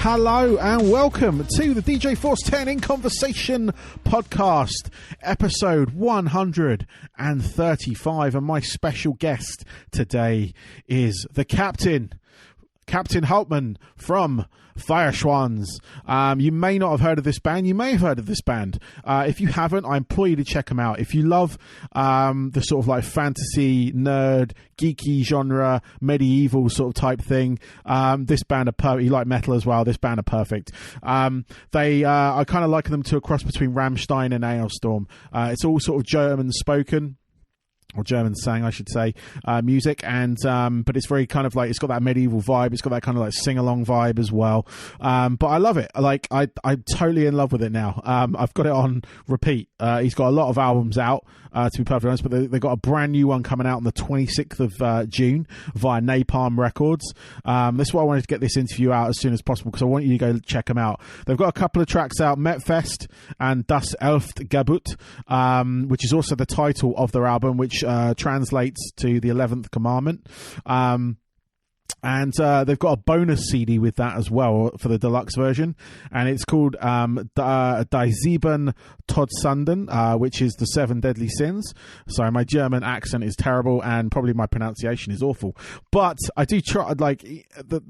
Hello and welcome to the DJ Force 10 in Conversation podcast, episode 135, and my special guest today is the Captain Hauptmann from Feuerschwanz. You may not have heard of this band. You may have heard of this band. If you haven't, I implore you to check them out. If you love the sort of like fantasy, nerd, geeky genre, medieval sort of type thing, this band are perfect. You like metal as well, this band are perfect. I kind of liken them to a cross between Rammstein and Ailstorm. It's all sort of German spoken, or German sang, I should say, music, and but it's very kind of like, it's got that medieval vibe, it's got that kind of like sing-along vibe as well, but I love it. Like, I'm totally in love with it now. I've got it on repeat. He's got a lot of albums out, to be perfectly honest, but they've got a brand new one coming out on the 26th of June via Napalm Records. This is why I wanted to get this interview out as soon as possible, because I want you to go check them out. They've got a couple of tracks out, Metfest and Das Elfte Gebut, which is also the title of their album, which translates to the 11th Commandment. And they've got a bonus CD with that as well for the deluxe version, and it's called Die Sieben Todsünden, which is the 7 deadly sins. Sorry, my German accent is terrible, and probably my pronunciation is awful, but I do try. Like, the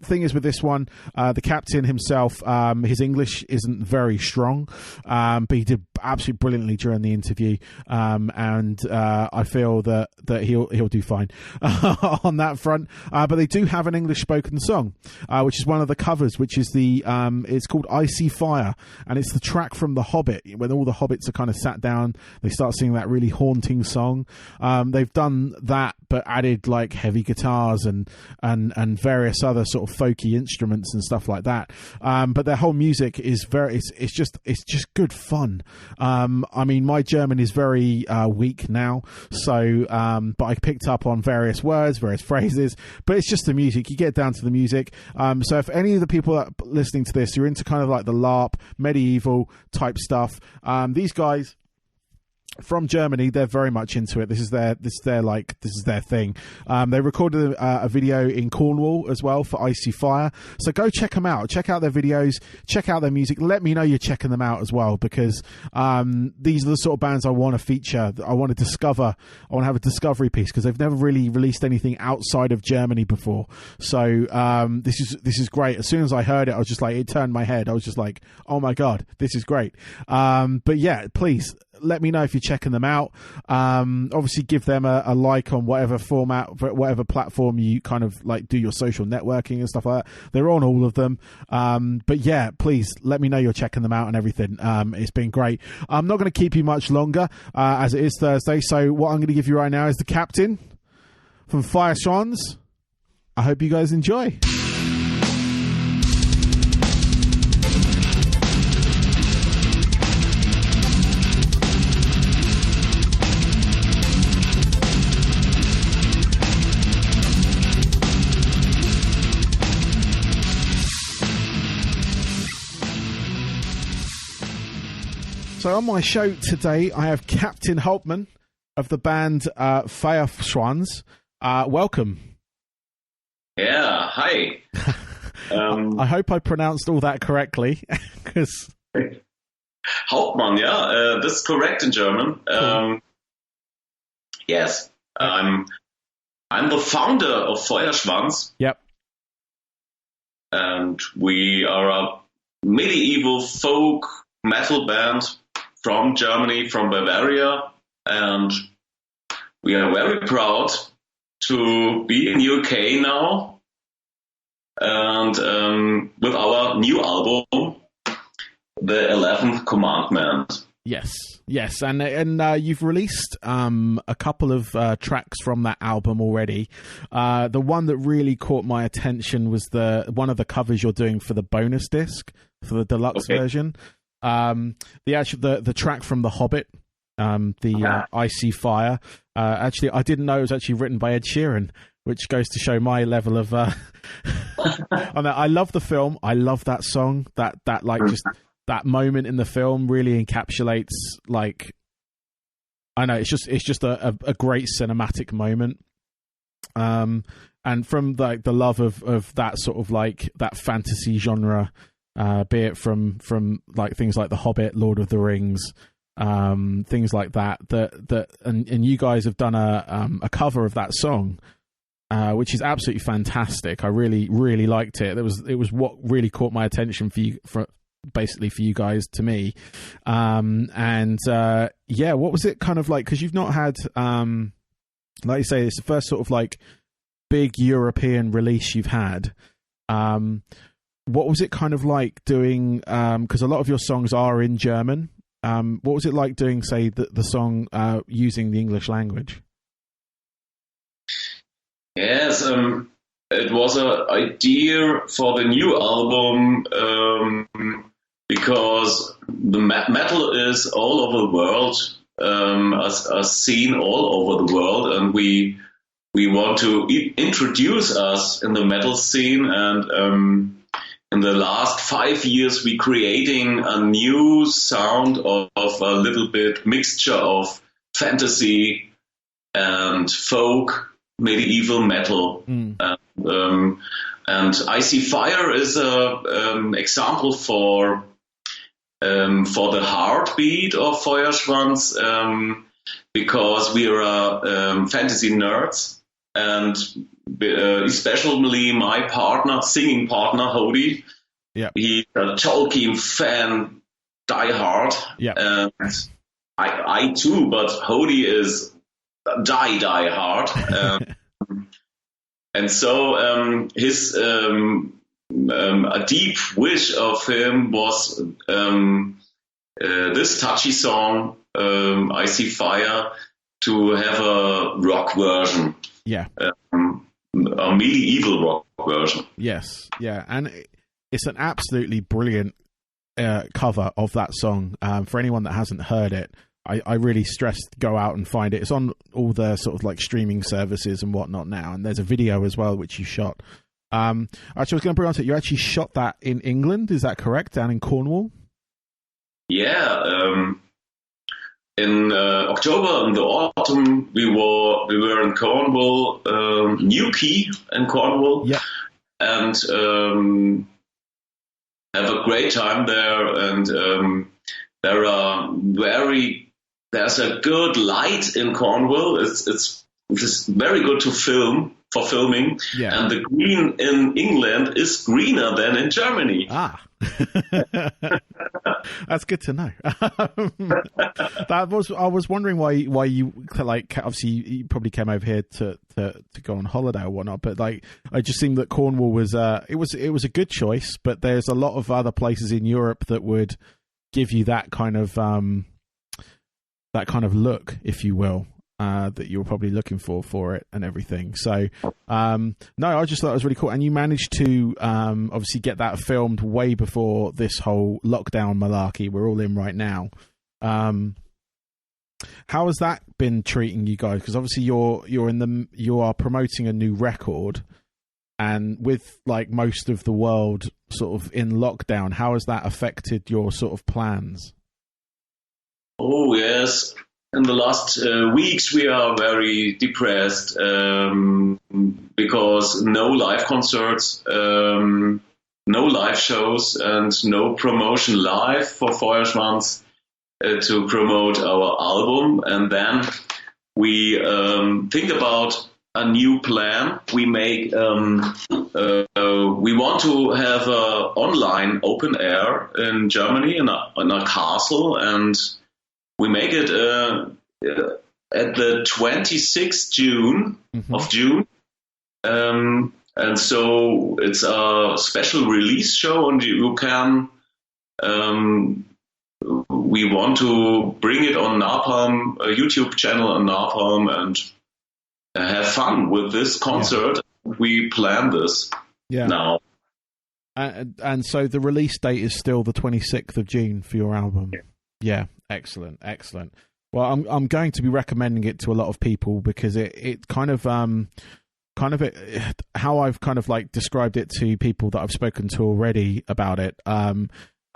thing is with this one, the captain himself, his English isn't very strong, but he did absolutely brilliantly during the interview, and I feel that he'll do fine on that front. But they do have an English spoken song, which is one of the covers, which is it's called Icy Fire, and it's the track from The Hobbit, when all the hobbits are kind of sat down, they start singing that really haunting song. They've done that, but added like heavy guitars and various other sort of folky instruments and stuff like that. But their whole music is it's just good fun. I mean, my German is very weak now, so but I picked up on various words, various phrases, but it's just the music. You get down to the music. So if any of the people that are listening to this, you're into kind of like the LARP, medieval type stuff, these guys from Germany, they're very much into it. This is their thing. They recorded a video in Cornwall as well for Icy Fire, so go check them out. Check out their videos, check out their music. Let me know you're checking them out as well, because these are the sort of bands I want to feature. I want to discover. I want to have a discovery piece, because they've never really released anything outside of Germany before. So this is great. As soon as I heard it, I was just like, it turned my head. I was just like, oh my god, this is great. But yeah, please let me know if you're checking them out. Obviously give them a like on whatever format, whatever platform you kind of like do your social networking and stuff like that. They're on all of them. But yeah, please let me know you're checking them out and everything. It's been great. I'm not going to keep you much longer, as it is Thursday. So what I'm going to give you right now is the Captain from Feuerschwanz. I hope you guys enjoy. So on my show today, I have Captain Hauptmann of the band Feuerschwanz. Welcome. Yeah, hi. I hope I pronounced all that correctly. Hauptmann, yeah, this is correct in German. Cool. Yes, I'm the founder of Feuerschwanz. Yep. And we are a medieval folk metal band from Germany, from Bavaria, and we are very proud to be in UK now, and with our new album, the 11th Commandment. Yes, and you've released a couple of tracks from that album already. The one that really caught my attention was one of the covers you're doing for the bonus disc, for the deluxe version. The track from The Hobbit, Icy Fire. Actually, I didn't know it was actually written by Ed Sheeran, which goes to show my level of. I love the film. I love that song. That like just that moment in the film really encapsulates, like, I know it's just a great cinematic moment. and from like the love of that sort of like that fantasy genre, be it from like things like The Hobbit, Lord of the Rings, things like that and you guys have done a cover of that song, which is absolutely fantastic. I really, really liked it. It was what really caught my attention for you guys to me. What was it kind of like? Because you've not had, like you say, it's the first sort of like big European release you've had. What was it kind of like doing? Because a lot of your songs are in German. What was it like doing, say, the song using the English language? Yes, it was an idea for the new album because the metal is all over the world, a scene all over the world, and we want to introduce us in the metal scene. And in the last 5 years, we're creating a new sound of a little bit mixture of fantasy and folk, medieval metal. And I See Fire is a example for the heartbeat of Feuerschwanz, because we are fantasy nerds, and especially my singing partner, Hobie. Yeah, he's a Tolkien fan, die hard. Yeah, and I too, but Hobie is die hard. And so his a deep wish of him was this touchy song, I See Fire, to have a rock version. Yeah. A medieval rock version. Yes, yeah. And it's an absolutely brilliant cover of that song. For anyone that hasn't heard it, I really stress go out and find it. It's on all the sort of like streaming services and whatnot now, and there's a video as well which you shot. Actually, I was going to bring on to it. You actually shot that in England, is that correct? Down in Cornwall? Yeah. In October, in the autumn, we were in Cornwall, Newquay in Cornwall, yeah, and have a great time there. And there's a good light in Cornwall. It's very good for filming. Yeah. And the green in England is greener than in Germany. Ah, that's good to know. I was wondering why you like, obviously you probably came over here to go on holiday or whatnot, but like I just think that Cornwall was it was a good choice, but there's a lot of other places in Europe that would give you that kind of look, if you will, that you were probably looking for it and everything. So no, I just thought it was really cool. And you managed to obviously get that filmed way before this whole lockdown malarkey we're all in right now. How has that been treating you guys? Because obviously you are promoting a new record, and with like most of the world sort of in lockdown, how has that affected your sort of plans? Oh yes. In the last weeks, we are very depressed because no live concerts, no live shows, and no promotion live for Feuerschwanz to promote our album. And then we think about a new plan. We make we want to have an online open air in Germany in a castle, and we make it at the 26th June of June. And so it's a special release show, and you can, we want to bring it on Napalm, a YouTube channel on Napalm, and have fun with this concert. Yeah. We plan this now. And so the release date is still the 26th of June for your album. Yeah. Excellent. Well, I'm going to be recommending it to a lot of people because it kind of how I've kind of like described it to people that I've spoken to already about it. I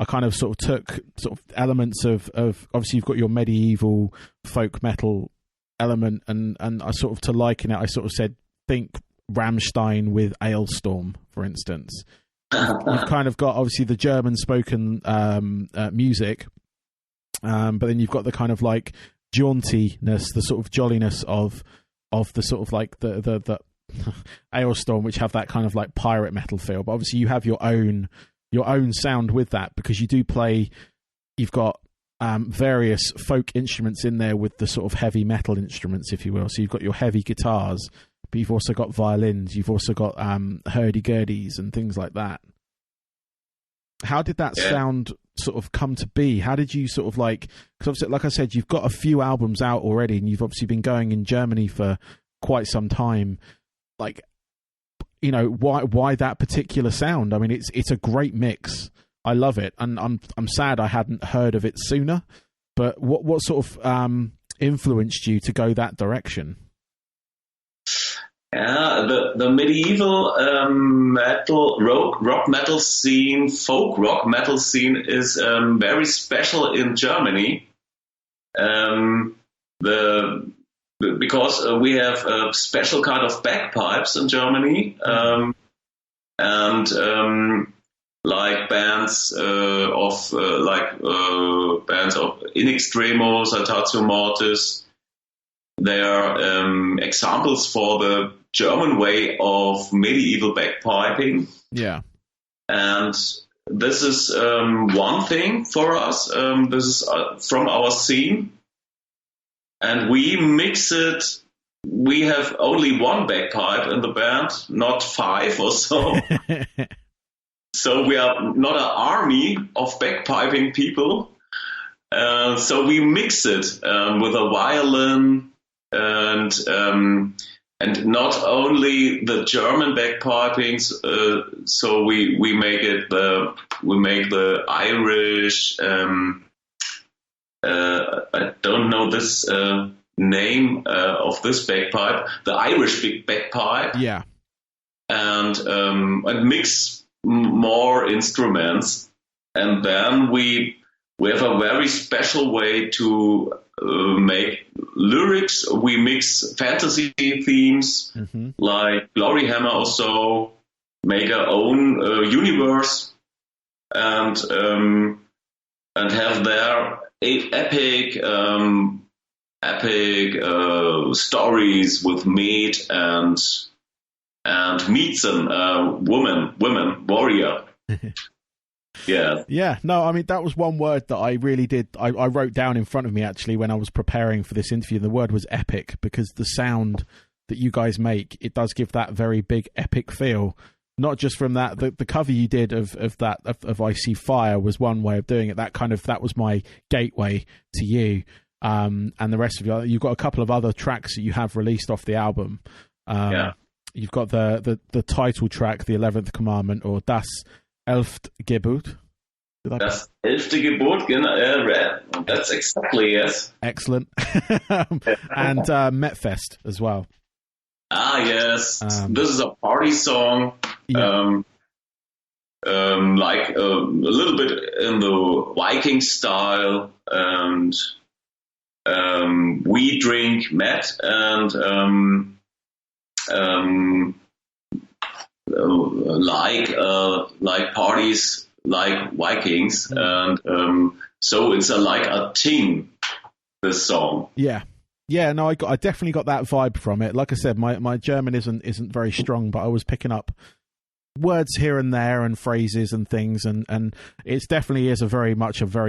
kind of sort of took sort of elements of obviously you've got your medieval folk metal element, and I sort of, to liken it, I sort of said think Rammstein with Ailstorm, for instance. You've kind of got obviously the German spoken music, but then you've got the kind of like jauntiness, the sort of jolliness of the sort of like the Ailstorm, which have that kind of like pirate metal feel. But obviously you have your own sound with that, because you do play. You've got various folk instruments in there with the sort of heavy metal instruments, if you will. So you've got your heavy guitars, but you've also got violins. You've also got hurdy-gurdies and things like that. How did that sound sort of come to be? How did you sort of like, because obviously, like I said, you've got a few albums out already, and you've obviously been going in Germany for quite some time. Like, you know, why that particular sound? I mean, it's a great mix. I love it, and I'm sad I hadn't heard of it sooner. But what sort of influenced you to go that direction? Yeah, the medieval metal, rock metal scene, folk rock metal scene is very special in Germany. Because we have a special kind of bagpipes in Germany, and like bands of In Extremo, Saltatio Mortis. They are examples for the German way of medieval bagpiping. Yeah. And this is one thing for us. This is from our scene. And we mix it. We have only one bagpipe in the band, not 5 or so. So we are not an army of bagpiping people. So we mix it with a violin and not only the German bagpipings. So we make the Irish. I don't know this name of this bagpipe, the Irish bagpipe. Yeah, and mix more instruments, and then we have a very special way to make lyrics. We mix fantasy themes like Glory Hammer or so, make our own universe, and have their epic stories with meat and Meetzen, women, warrior. Yeah. No, I mean, that was one word that I really did. I wrote down in front of me actually when I was preparing for this interview. The word was epic, because the sound that you guys make, it does give that very big epic feel. Not just from that, the cover you did of I See Fire was one way of doing it. That was my gateway to you. And the rest of you've got a couple of other tracks that you have released off the album. You've got the title track, the 11th Commandment, or Das Elfte Gebut. Das Elfte Gebut, that's exactly, yes. Excellent. And Metfest as well. Ah, yes. This is a party song. Yeah. Like a little bit in the Viking style, and we drink met and like parties like Vikings, and so it's like a team, this song. Yeah, no, I definitely got that vibe from it. Like I said, my German isn't very strong, but I was picking up words here and there and phrases and things, and it definitely is a very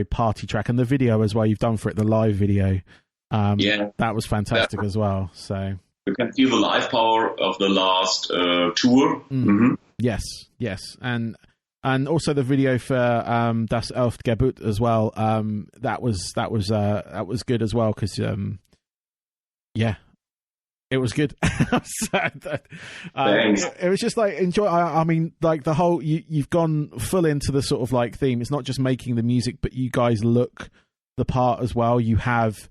party track. And the video as well you've done for it, the live video, that was fantastic as well. So you can feel the live power of the last tour. Mm-hmm. Yes, and also the video for Das Elfte Gebut as well. That was good as well, because it was good. It was just like enjoy. I mean, like the whole you've gone full into the sort of like theme. It's not just making the music, but you guys look the part as well. You have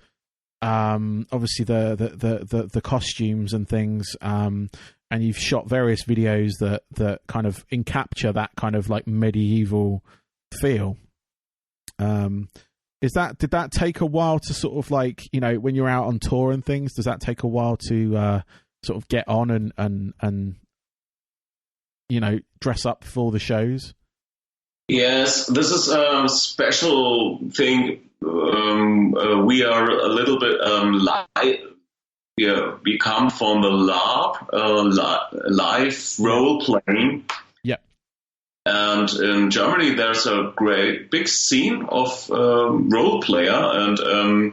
obviously the costumes and things, and you've shot various videos that kind of capture that kind of like medieval feel. Did that take a while to sort of like, you know, when you're out on tour and things, does that take a while to sort of get on and dress up for the shows? Yes, this is a special thing. We are a little bit we come from the live role playing. Yep. And in Germany, there's a great big scene of role player, and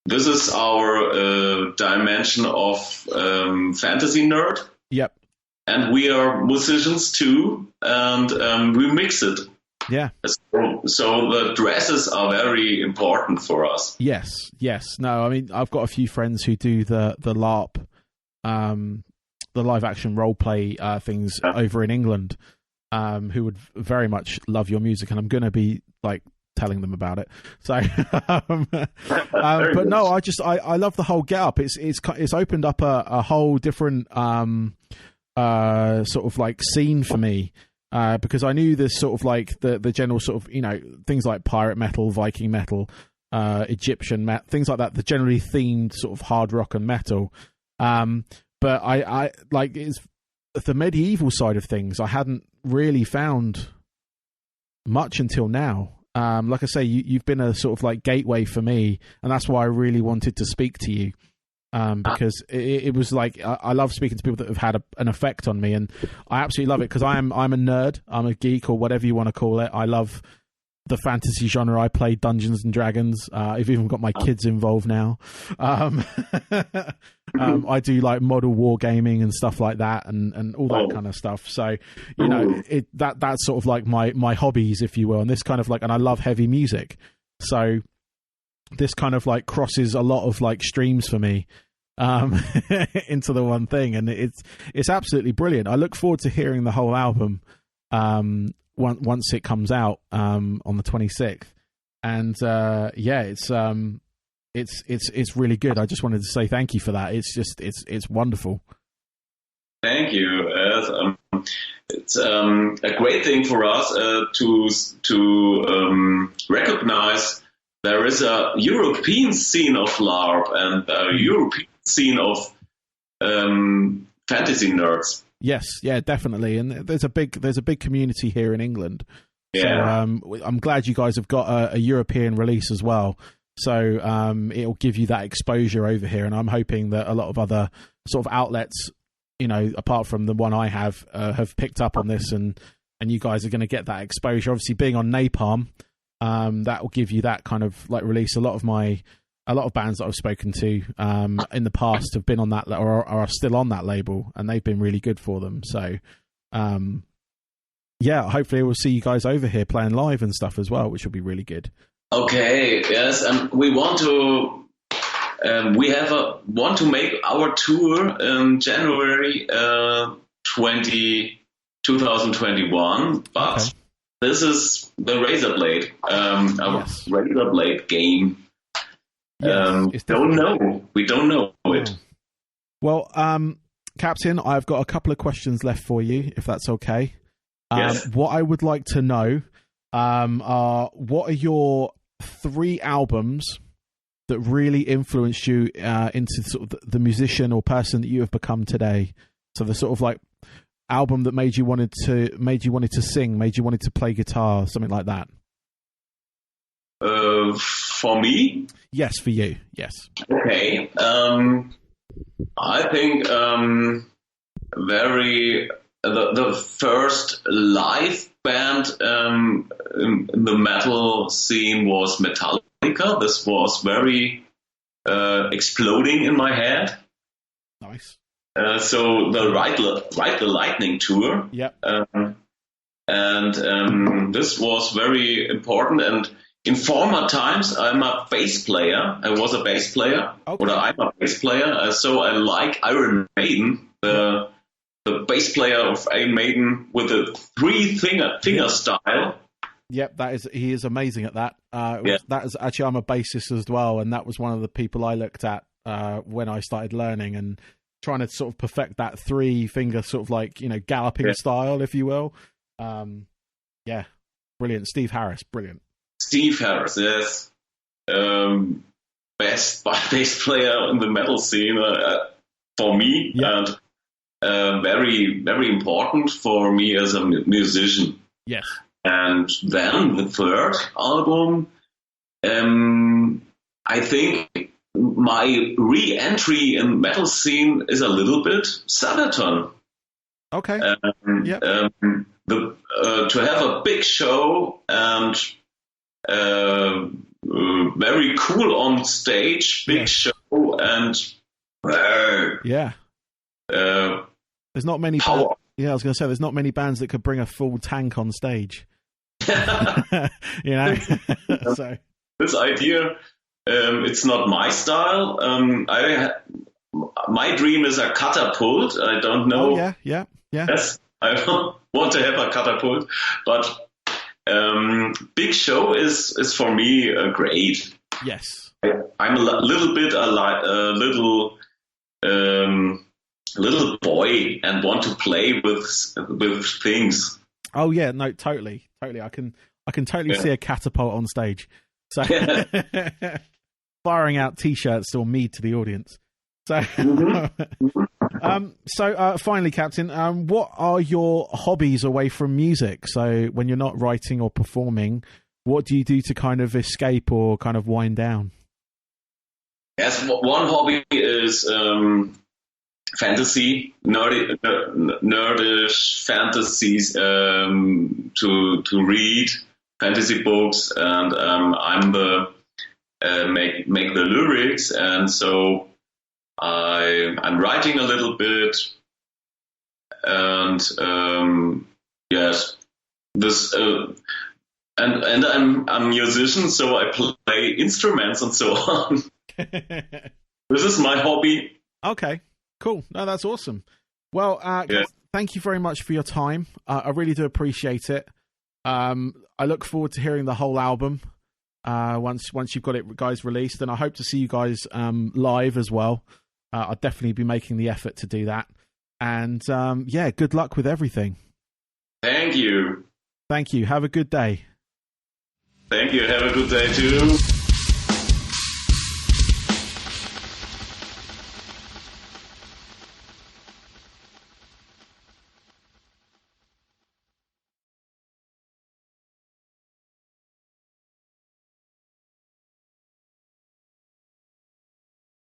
this is our dimension of fantasy nerd. Yep. And we are musicians too, and we mix it. Yeah. So the dresses are very important for us. Yes. No, I mean, I've got a few friends who do the LARP, the live action role play things over in England, who would very much love your music, and I'm going to be like telling them about it. So, but no, I love the whole get up. It's opened up a whole different sort of like scene for me. Because I knew this sort of like the general sort of, things like pirate metal, Viking metal, Egyptian metal, things like that, the generally themed sort of hard rock and metal. But I like it's the medieval side of things. I hadn't really found much until now. Like I say, you've been a sort of like gateway for me, and that's why I really wanted to speak to you. Because it was like I love speaking to people that have had an effect on me, and I absolutely love it because I'm a nerd, I'm a geek, or whatever you want to call it. I love the fantasy genre. I play Dungeons and Dragons. I've even got my kids involved now. I do like model wargaming and stuff like that, and all that kind of stuff. So that's sort of like my hobbies, if you will. And this kind of like, and I love heavy music, so this kind of like crosses a lot of like streams for me into the one thing, and it's absolutely brilliant. I look forward to hearing the whole album once it comes out on the 26th, and it's really good. I just wanted to say thank you for that. It's wonderful. Thank you. It's a great thing for us to recognize there is a European scene of LARP and a European scene of fantasy nerds. Yes, yeah, definitely. And there's a big community here in England. Yeah. So I'm glad you guys have got a European release as well. So it'll give you that exposure over here. And I'm hoping that a lot of other sort of outlets, apart from the one I have picked up on this, and you guys are going to get that exposure. Obviously, being on Napalm, that will give you that kind of like release. A lot of bands that I've spoken to in the past have been on that or are still on that label, and they've been really good for them. So hopefully we'll see you guys over here playing live and stuff as well, which will be really good. Okay, yes, and we want to want to make our tour in January 2021, but okay. This is the Razor Blade, Razor Blade game. Yes, we don't know it. Well, Captain, I've got a couple of questions left for you, if that's okay. Yes. What I would like to know are what are your 3 albums that really influenced you into sort of the musician or person that you have become today? So the sort of like album that made you wanted to sing, made you wanted to play guitar, something like that. For me? Yes, for you. Yes. Okay. I think the first live band in the metal scene was Metallica. This was very exploding in my head. Nice. So the Ride the Lightning tour. Yep. And this was very important. And in former times, I'm a bass player. I was a bass player. Okay. Or I'm a bass player. So I like Iron Maiden, the bass player of Iron Maiden with the 3-finger style. Yep, he is amazing at that. That is actually, I'm a bassist as well, and that was one of the people I looked at when I started learning and trying to sort of perfect that 3-finger sort of like galloping style, if you will. Brilliant. Steve Harris, brilliant. Steve Harris, yes, best bass player in the metal scene. for me, and very, very important for me as a musician. Yes. And then the third album, I think my re-entry in metal scene is a little bit Sabaton. Okay. To have a big show and very cool on stage, big show, and there's not many. Power. I was going to say there's not many bands that could bring a full tank on stage. You know, so this idea, it's not my style. My dream is a catapult. I don't know. Oh, yeah. Yes, I want to have a catapult, but big show is for me great. Yes, I'm a little bit little boy and want to play with things. Oh yeah, no, totally. I can totally see a catapult on stage. So firing out T-shirts or mead to the audience. So, finally, Captain, what are your hobbies away from music? So when you're not writing or performing, what do you do to kind of escape or kind of wind down? Yes, one hobby is fantasy, nerdish fantasies, to read fantasy books, and I'm the make the lyrics, and so I'm writing a little bit, and yes, this and I'm a musician, so I play instruments and so on. This is my hobby. Okay. Cool. No, that's awesome. Well, thank you very much for your time. I really do appreciate it. I look forward to hearing the whole album once you've got it guys released, and I hope to see you guys live as well. I'll definitely be making the effort to do that. And good luck with everything. Thank you. Thank you. Have a good day. Thank you. Have a good day too.